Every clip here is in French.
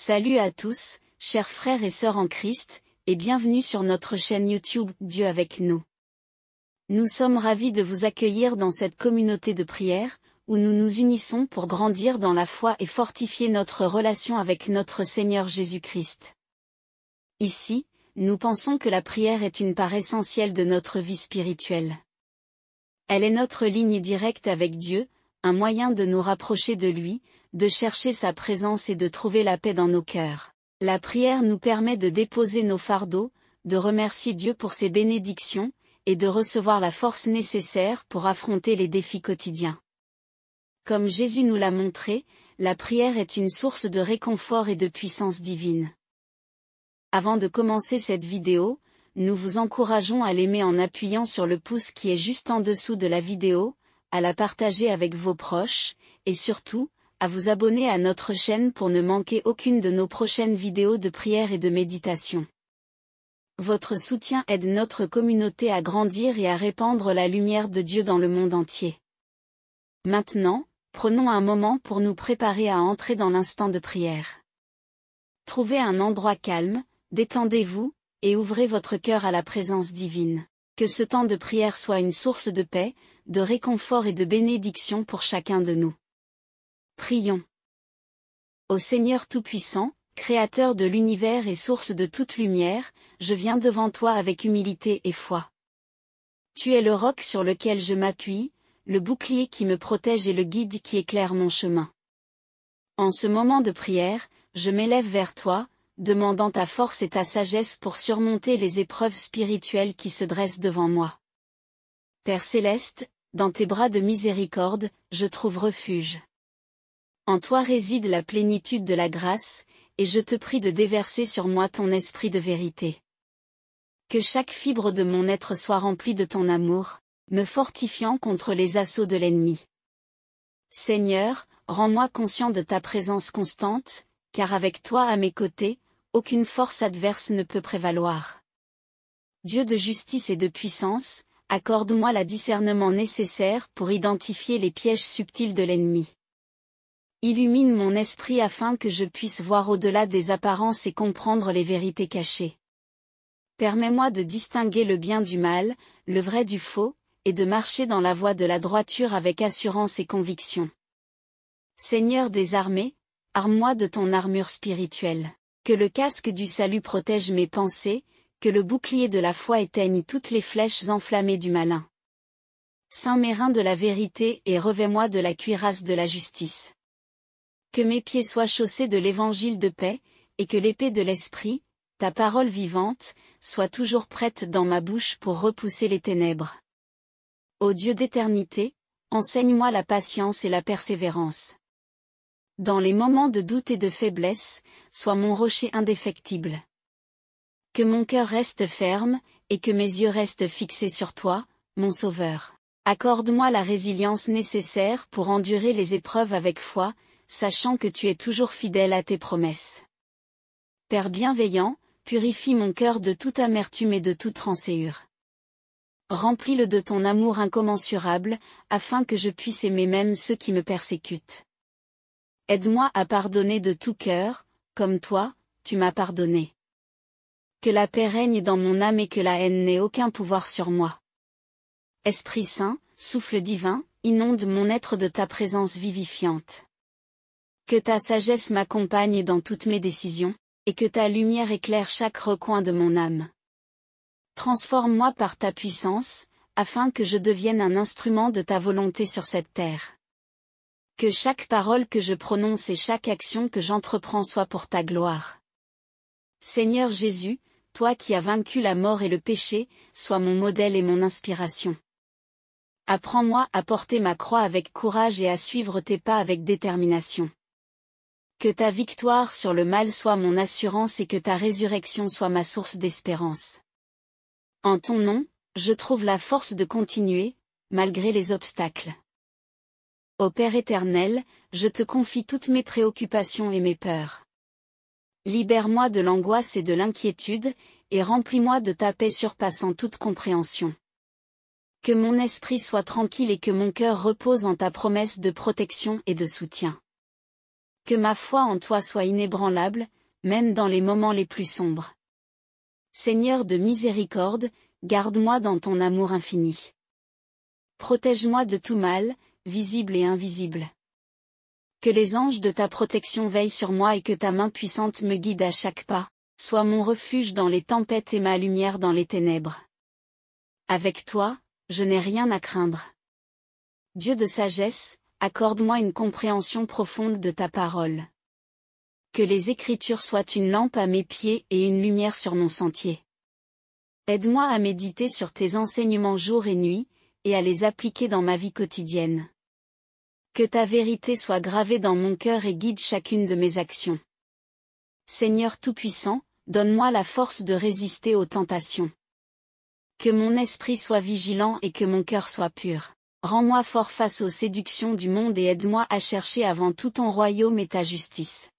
Salut à tous, chers frères et sœurs en Christ, et bienvenue sur notre chaîne YouTube Dieu avec nous. Nous sommes ravis de vous accueillir dans cette communauté de prière, où nous nous unissons pour grandir dans la foi et fortifier notre relation avec notre Seigneur Jésus-Christ. Ici, nous pensons que la prière est une part essentielle de notre vie spirituelle. Elle est notre ligne directe avec Dieu, un moyen de nous rapprocher de lui, de chercher sa présence et de trouver la paix dans nos cœurs. La prière nous permet de déposer nos fardeaux, de remercier Dieu pour ses bénédictions, et de recevoir la force nécessaire pour affronter les défis quotidiens. Comme Jésus nous l'a montré, la prière est une source de réconfort et de puissance divine. Avant de commencer cette vidéo, nous vous encourageons à l'aimer en appuyant sur le pouce qui est juste en dessous de la vidéo, à la partager avec vos proches, et surtout, à vous abonner à notre chaîne pour ne manquer aucune de nos prochaines vidéos de prière et de méditation. Votre soutien aide notre communauté à grandir et à répandre la lumière de Dieu dans le monde entier. Maintenant, prenons un moment pour nous préparer à entrer dans l'instant de prière. Trouvez un endroit calme, détendez-vous, et ouvrez votre cœur à la présence divine. Que ce temps de prière soit une source de paix, de réconfort et de bénédiction pour chacun de nous. Prions. Ô Seigneur Tout-Puissant, Créateur de l'univers et source de toute lumière, je viens devant toi avec humilité et foi. Tu es le roc sur lequel je m'appuie, le bouclier qui me protège et le guide qui éclaire mon chemin. En ce moment de prière, je m'élève vers toi, demandant ta force et ta sagesse pour surmonter les épreuves spirituelles qui se dressent devant moi. Père céleste, dans tes bras de miséricorde, je trouve refuge. En toi réside la plénitude de la grâce, et je te prie de déverser sur moi ton esprit de vérité. Que chaque fibre de mon être soit remplie de ton amour, me fortifiant contre les assauts de l'ennemi. Seigneur, rends-moi conscient de ta présence constante, car avec toi à mes côtés, aucune force adverse ne peut prévaloir. Dieu de justice et de puissance, accorde-moi le discernement nécessaire pour identifier les pièges subtils de l'ennemi. Illumine mon esprit afin que je puisse voir au-delà des apparences et comprendre les vérités cachées. Permets-moi de distinguer le bien du mal, le vrai du faux, et de marcher dans la voie de la droiture avec assurance et conviction. Seigneur des armées, arme-moi de ton armure spirituelle. Que le casque du salut protège mes pensées, que le bouclier de la foi éteigne toutes les flèches enflammées du malin. Ceins mes reins de la vérité et revêt-moi de la cuirasse de la justice. Que mes pieds soient chaussés de l'évangile de paix, et que l'épée de l'esprit, ta parole vivante, soit toujours prête dans ma bouche pour repousser les ténèbres. Ô Dieu d'éternité, enseigne-moi la patience et la persévérance. Dans les moments de doute et de faiblesse, sois mon rocher indéfectible. Que mon cœur reste ferme, et que mes yeux restent fixés sur toi, mon Sauveur. Accorde-moi la résilience nécessaire pour endurer les épreuves avec foi, sachant que tu es toujours fidèle à tes promesses. Père bienveillant, purifie mon cœur de toute amertume et de toute rancœur. Remplis-le de ton amour incommensurable, afin que je puisse aimer même ceux qui me persécutent. Aide-moi à pardonner de tout cœur, comme toi, tu m'as pardonné. Que la paix règne dans mon âme et que la haine n'ait aucun pouvoir sur moi. Esprit Saint, souffle divin, inonde mon être de ta présence vivifiante. Que ta sagesse m'accompagne dans toutes mes décisions, et que ta lumière éclaire chaque recoin de mon âme. Transforme-moi par ta puissance, afin que je devienne un instrument de ta volonté sur cette terre. Que chaque parole que je prononce et chaque action que j'entreprends soit pour ta gloire. Seigneur Jésus, toi qui as vaincu la mort et le péché, sois mon modèle et mon inspiration. Apprends-moi à porter ma croix avec courage et à suivre tes pas avec détermination. Que ta victoire sur le mal soit mon assurance et que ta résurrection soit ma source d'espérance. En ton nom, je trouve la force de continuer, malgré les obstacles. Ô Père éternel, je te confie toutes mes préoccupations et mes peurs. Libère-moi de l'angoisse et de l'inquiétude, et remplis-moi de ta paix surpassant toute compréhension. Que mon esprit soit tranquille et que mon cœur repose en ta promesse de protection et de soutien. Que ma foi en toi soit inébranlable, même dans les moments les plus sombres. Seigneur de miséricorde, garde-moi dans ton amour infini. Protège-moi de tout mal, visible et invisible. Que les anges de ta protection veillent sur moi et que ta main puissante me guide à chaque pas, sois mon refuge dans les tempêtes et ma lumière dans les ténèbres. Avec toi, je n'ai rien à craindre. Dieu de sagesse, accorde-moi une compréhension profonde de ta parole. Que les Écritures soient une lampe à mes pieds et une lumière sur mon sentier. Aide-moi à méditer sur tes enseignements jour et nuit, et à les appliquer dans ma vie quotidienne. Que ta vérité soit gravée dans mon cœur et guide chacune de mes actions. Seigneur Tout-Puissant, donne-moi la force de résister aux tentations. Que mon esprit soit vigilant et que mon cœur soit pur. Rends-moi fort face aux séductions du monde et aide-moi à chercher avant tout ton royaume et ta justice.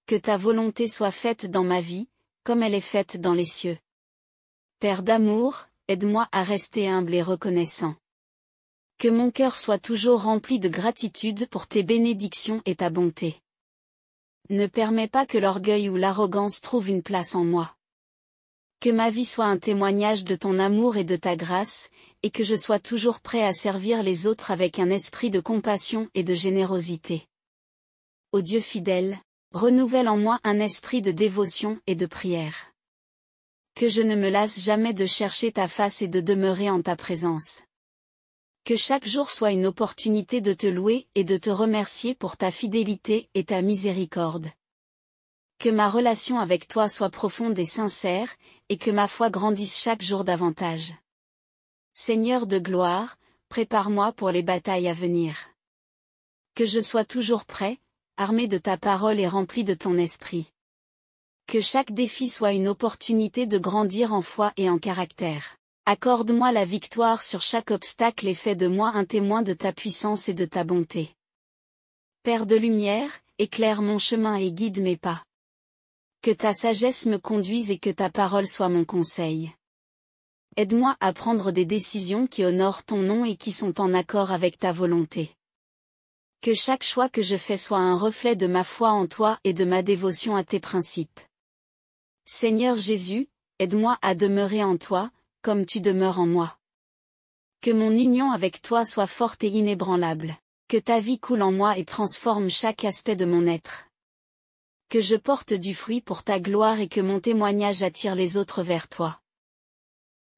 Que ta volonté soit faite dans ma vie, comme elle est faite dans les cieux. Père d'amour, aide-moi à rester humble et reconnaissant. Que mon cœur soit toujours rempli de gratitude pour tes bénédictions et ta bonté. Ne permets pas que l'orgueil ou l'arrogance trouve une place en moi. Que ma vie soit un témoignage de ton amour et de ta grâce, et que je sois toujours prêt à servir les autres avec un esprit de compassion et de générosité. Ô Dieu fidèle, renouvelle en moi un esprit de dévotion et de prière. Que je ne me lasse jamais de chercher ta face et de demeurer en ta présence. Que chaque jour soit une opportunité de te louer et de te remercier pour ta fidélité et ta miséricorde. Que ma relation avec toi soit profonde et sincère, et que ma foi grandisse chaque jour davantage. Seigneur de gloire, prépare-moi pour les batailles à venir. Que je sois toujours prêt, armé de ta parole et rempli de ton esprit. Que chaque défi soit une opportunité de grandir en foi et en caractère. Accorde-moi la victoire sur chaque obstacle et fais de moi un témoin de ta puissance et de ta bonté. Père de lumière, éclaire mon chemin et guide mes pas. Que ta sagesse me conduise et que ta parole soit mon conseil. Aide-moi à prendre des décisions qui honorent ton nom et qui sont en accord avec ta volonté. Que chaque choix que je fais soit un reflet de ma foi en toi et de ma dévotion à tes principes. Seigneur Jésus, aide-moi à demeurer en toi, comme tu demeures en moi. Que mon union avec toi soit forte et inébranlable. Que ta vie coule en moi et transforme chaque aspect de mon être. Que je porte du fruit pour ta gloire et que mon témoignage attire les autres vers toi.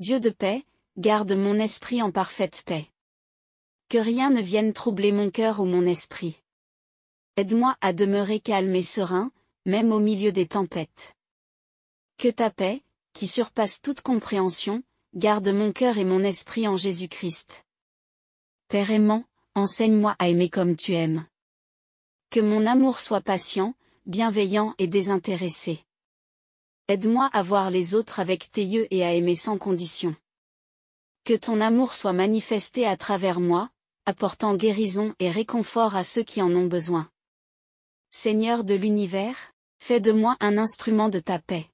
Dieu de paix, garde mon esprit en parfaite paix. Que rien ne vienne troubler mon cœur ou mon esprit. Aide-moi à demeurer calme et serein, même au milieu des tempêtes. Que ta paix, qui surpasse toute compréhension, garde mon cœur et mon esprit en Jésus-Christ. Père aimant, enseigne-moi à aimer comme tu aimes. Que mon amour soit patient, bienveillant et désintéressé. Aide-moi à voir les autres avec tes yeux et à aimer sans condition. Que ton amour soit manifesté à travers moi, apportant guérison et réconfort à ceux qui en ont besoin. Seigneur de l'univers, fais de moi un instrument de ta paix.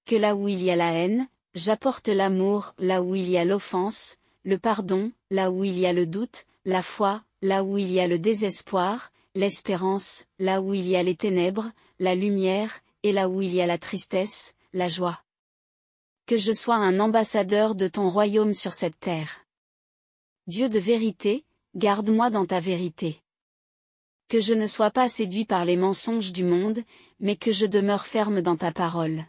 Que là où il y a la haine, j'apporte l'amour, là où il y a l'offense, le pardon, là où il y a le doute, la foi, là où il y a le désespoir, l'espérance, là où il y a les ténèbres, la lumière, et là où il y a la tristesse, la joie. Que je sois un ambassadeur de ton royaume sur cette terre. Dieu de vérité, garde-moi dans ta vérité. Que je ne sois pas séduit par les mensonges du monde, mais que je demeure ferme dans ta parole.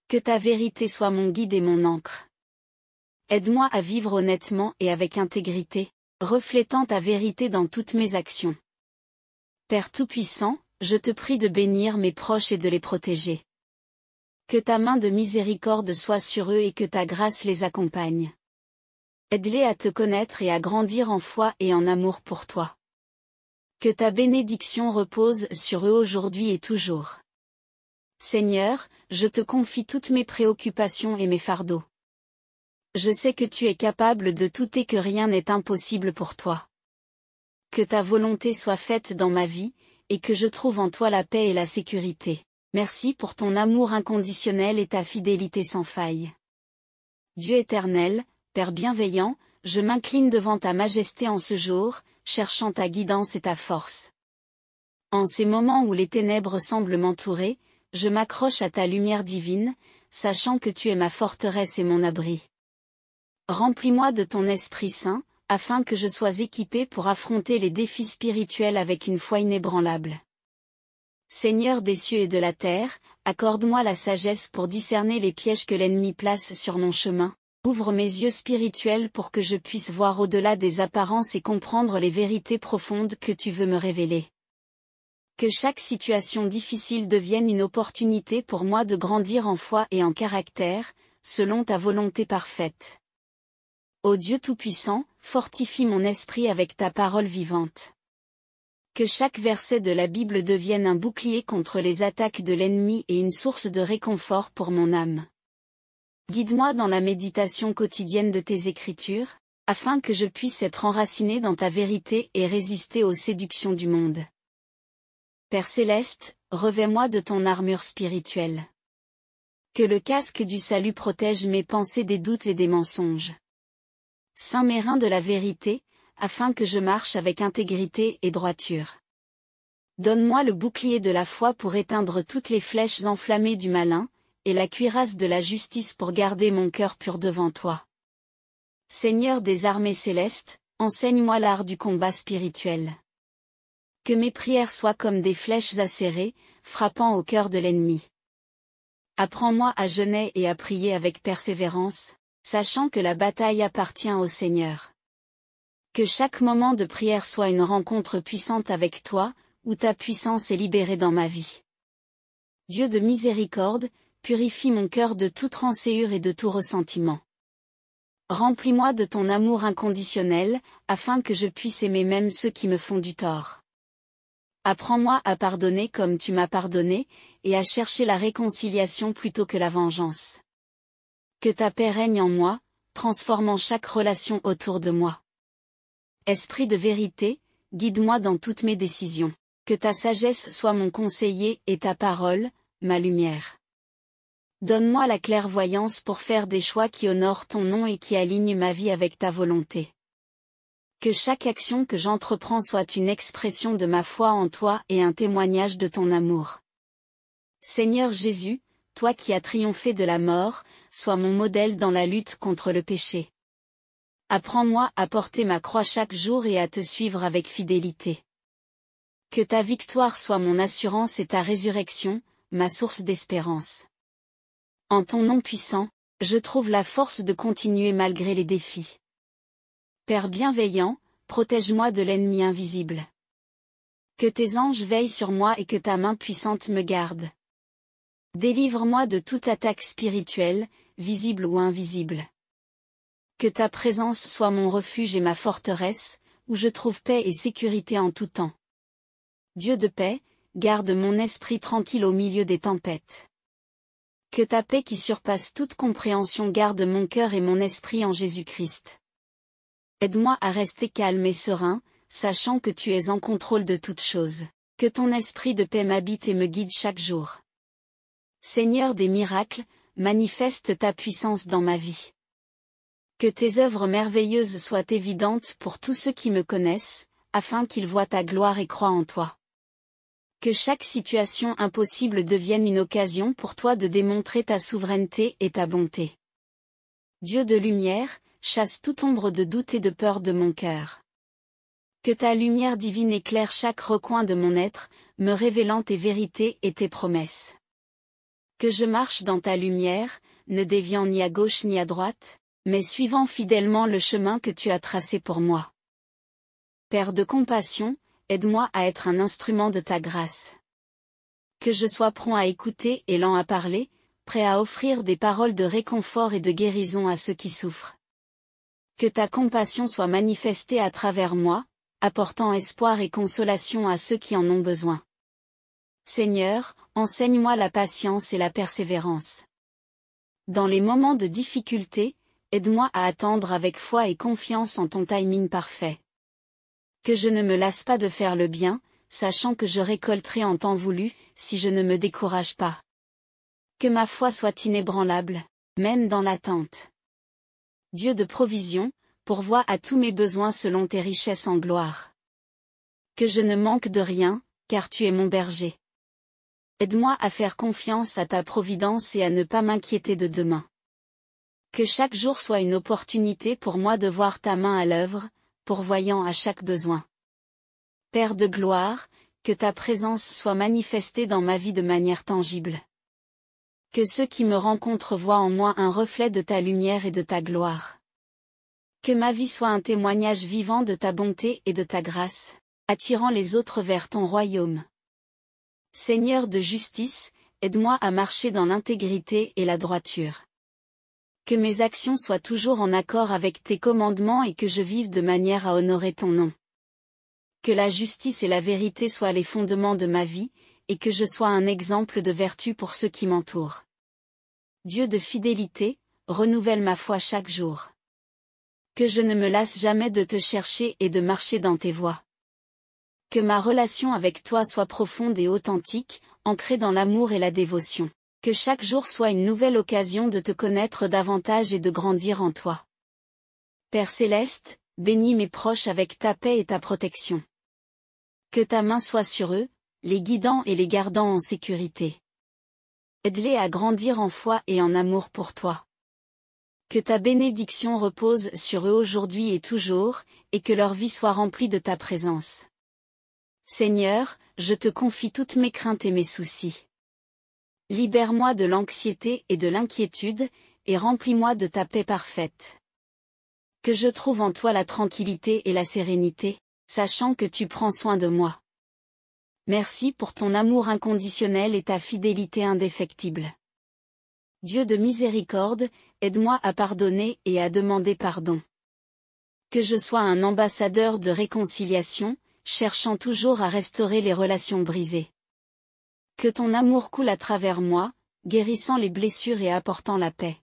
Que ta vérité soit mon guide et mon ancre. Aide-moi à vivre honnêtement et avec intégrité, reflétant ta vérité dans toutes mes actions. Père Tout-Puissant, je te prie de bénir mes proches et de les protéger. Que ta main de miséricorde soit sur eux et que ta grâce les accompagne. Aide-les à te connaître et à grandir en foi et en amour pour toi. Que ta bénédiction repose sur eux aujourd'hui et toujours. Seigneur, je te confie toutes mes préoccupations et mes fardeaux. Je sais que tu es capable de tout et que rien n'est impossible pour toi. Que ta volonté soit faite dans ma vie, et que je trouve en toi la paix et la sécurité. Merci pour ton amour inconditionnel et ta fidélité sans faille. Dieu éternel, Père bienveillant, je m'incline devant ta majesté en ce jour, cherchant ta guidance et ta force. En ces moments où les ténèbres semblent m'entourer, je m'accroche à ta lumière divine, sachant que tu es ma forteresse et mon abri. Remplis-moi de ton Esprit Saint, afin que je sois équipé pour affronter les défis spirituels avec une foi inébranlable. Seigneur des cieux et de la terre, accorde-moi la sagesse pour discerner les pièges que l'ennemi place sur mon chemin. Ouvre mes yeux spirituels pour que je puisse voir au-delà des apparences et comprendre les vérités profondes que tu veux me révéler. Que chaque situation difficile devienne une opportunité pour moi de grandir en foi et en caractère, selon ta volonté parfaite. Ô Dieu Tout-Puissant, fortifie mon esprit avec ta parole vivante. Que chaque verset de la Bible devienne un bouclier contre les attaques de l'ennemi et une source de réconfort pour mon âme. Guide-moi dans la méditation quotidienne de tes Écritures, afin que je puisse être enraciné dans ta vérité et résister aux séductions du monde. Père Céleste, revêt-moi de ton armure spirituelle. Que le casque du salut protège mes pensées des doutes et des mensonges. Saint Mérin de la vérité, afin que je marche avec intégrité et droiture. Donne-moi le bouclier de la foi pour éteindre toutes les flèches enflammées du malin, et la cuirasse de la justice pour garder mon cœur pur devant toi. Seigneur des armées célestes, enseigne-moi l'art du combat spirituel. Que mes prières soient comme des flèches acérées, frappant au cœur de l'ennemi. Apprends-moi à jeûner et à prier avec persévérance, sachant que la bataille appartient au Seigneur. Que chaque moment de prière soit une rencontre puissante avec toi, où ta puissance est libérée dans ma vie. Dieu de miséricorde, purifie mon cœur de toute rancœur et de tout ressentiment. Remplis-moi de ton amour inconditionnel, afin que je puisse aimer même ceux qui me font du tort. Apprends-moi à pardonner comme tu m'as pardonné, et à chercher la réconciliation plutôt que la vengeance. Que ta paix règne en moi, transformant chaque relation autour de moi. Esprit de vérité, guide-moi dans toutes mes décisions. Que ta sagesse soit mon conseiller et ta parole, ma lumière. Donne-moi la clairvoyance pour faire des choix qui honorent ton nom et qui alignent ma vie avec ta volonté. Que chaque action que j'entreprends soit une expression de ma foi en toi et un témoignage de ton amour. Seigneur Jésus, toi qui as triomphé de la mort, sois mon modèle dans la lutte contre le péché. Apprends-moi à porter ma croix chaque jour et à te suivre avec fidélité. Que ta victoire soit mon assurance et ta résurrection, ma source d'espérance. En ton nom puissant, je trouve la force de continuer malgré les défis. Père bienveillant, protège-moi de l'ennemi invisible. Que tes anges veillent sur moi et que ta main puissante me garde. Délivre-moi de toute attaque spirituelle, visible ou invisible. Que ta présence soit mon refuge et ma forteresse, où je trouve paix et sécurité en tout temps. Dieu de paix, garde mon esprit tranquille au milieu des tempêtes. Que ta paix qui surpasse toute compréhension garde mon cœur et mon esprit en Jésus-Christ. Aide-moi à rester calme et serein, sachant que tu es en contrôle de toutes choses. Que ton esprit de paix m'habite et me guide chaque jour. Seigneur des miracles, manifeste ta puissance dans ma vie. Que tes œuvres merveilleuses soient évidentes pour tous ceux qui me connaissent, afin qu'ils voient ta gloire et croient en toi. Que chaque situation impossible devienne une occasion pour toi de démontrer ta souveraineté et ta bonté. Dieu de lumière, chasse toute ombre de doute et de peur de mon cœur. Que ta lumière divine éclaire chaque recoin de mon être, me révélant tes vérités et tes promesses. Que je marche dans ta lumière, ne déviant ni à gauche ni à droite, mais suivant fidèlement le chemin que tu as tracé pour moi. Père de compassion, aide-moi à être un instrument de ta grâce. Que je sois prompt à écouter et lent à parler, prêt à offrir des paroles de réconfort et de guérison à ceux qui souffrent. Que ta compassion soit manifestée à travers moi, apportant espoir et consolation à ceux qui en ont besoin. Seigneur, enseigne-moi la patience et la persévérance. Dans les moments de difficulté, aide-moi à attendre avec foi et confiance en ton timing parfait. Que je ne me lasse pas de faire le bien, sachant que je récolterai en temps voulu, si je ne me décourage pas. Que ma foi soit inébranlable, même dans l'attente. Dieu de provision, pourvois à tous mes besoins selon tes richesses en gloire. Que je ne manque de rien, car tu es mon berger. Aide-moi à faire confiance à ta providence et à ne pas m'inquiéter de demain. Que chaque jour soit une opportunité pour moi de voir ta main à l'œuvre, pourvoyant à chaque besoin. Père de gloire, que ta présence soit manifestée dans ma vie de manière tangible. Que ceux qui me rencontrent voient en moi un reflet de ta lumière et de ta gloire. Que ma vie soit un témoignage vivant de ta bonté et de ta grâce, attirant les autres vers ton royaume. Seigneur de justice, aide-moi à marcher dans l'intégrité et la droiture. Que mes actions soient toujours en accord avec tes commandements et que je vive de manière à honorer ton nom. Que la justice et la vérité soient les fondements de ma vie, et que je sois un exemple de vertu pour ceux qui m'entourent. Dieu de fidélité, renouvelle ma foi chaque jour. Que je ne me lasse jamais de te chercher et de marcher dans tes voies. Que ma relation avec toi soit profonde et authentique, ancrée dans l'amour et la dévotion. Que chaque jour soit une nouvelle occasion de te connaître davantage et de grandir en toi. Père céleste, bénis mes proches avec ta paix et ta protection. Que ta main soit sur eux, les guidant et les gardant en sécurité. Aide-les à grandir en foi et en amour pour toi. Que ta bénédiction repose sur eux aujourd'hui et toujours, et que leur vie soit remplie de ta présence. Seigneur, je te confie toutes mes craintes et mes soucis. Libère-moi de l'anxiété et de l'inquiétude, et remplis-moi de ta paix parfaite. Que je trouve en toi la tranquillité et la sérénité, sachant que tu prends soin de moi. Merci pour ton amour inconditionnel et ta fidélité indéfectible. Dieu de miséricorde, aide-moi à pardonner et à demander pardon. Que je sois un ambassadeur de réconciliation, cherchant toujours à restaurer les relations brisées. Que ton amour coule à travers moi, guérissant les blessures et apportant la paix.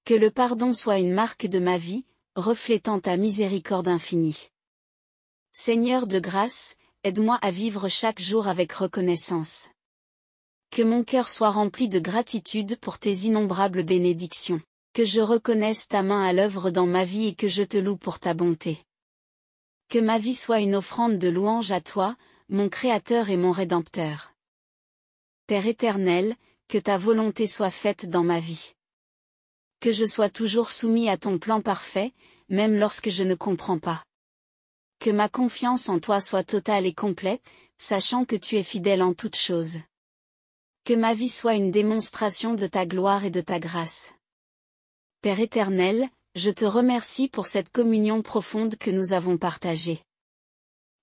Que le pardon soit une marque de ma vie, reflétant ta miséricorde infinie. Seigneur de grâce, aide-moi à vivre chaque jour avec reconnaissance. Que mon cœur soit rempli de gratitude pour tes innombrables bénédictions. Que je reconnaisse ta main à l'œuvre dans ma vie et que je te loue pour ta bonté. Que ma vie soit une offrande de louange à toi, mon Créateur et mon Rédempteur. Père éternel, que ta volonté soit faite dans ma vie. Que je sois toujours soumis à ton plan parfait, même lorsque je ne comprends pas. Que ma confiance en toi soit totale et complète, sachant que tu es fidèle en toutes choses. Que ma vie soit une démonstration de ta gloire et de ta grâce. Père éternel, je te remercie pour cette communion profonde que nous avons partagée.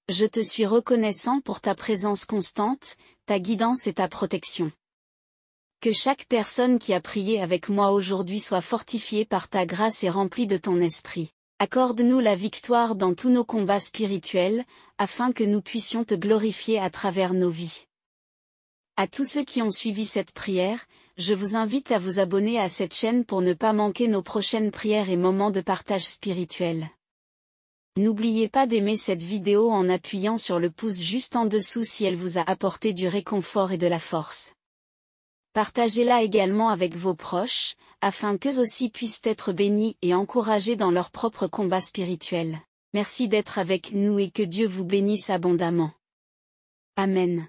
Je te suis reconnaissant pour ta présence constante, ta guidance et ta protection. Que chaque personne qui a prié avec moi aujourd'hui soit fortifiée par ta grâce et remplie de ton esprit. Accorde-nous la victoire dans tous nos combats spirituels, afin que nous puissions te glorifier à travers nos vies. À tous ceux qui ont suivi cette prière, je vous invite à vous abonner à cette chaîne pour ne pas manquer nos prochaines prières et moments de partage spirituel. N'oubliez pas d'aimer cette vidéo en appuyant sur le pouce juste en dessous si elle vous a apporté du réconfort et de la force. Partagez-la également avec vos proches, afin qu'eux aussi puissent être bénis et encouragés dans leur propre combat spirituel. Merci d'être avec nous et que Dieu vous bénisse abondamment. Amen.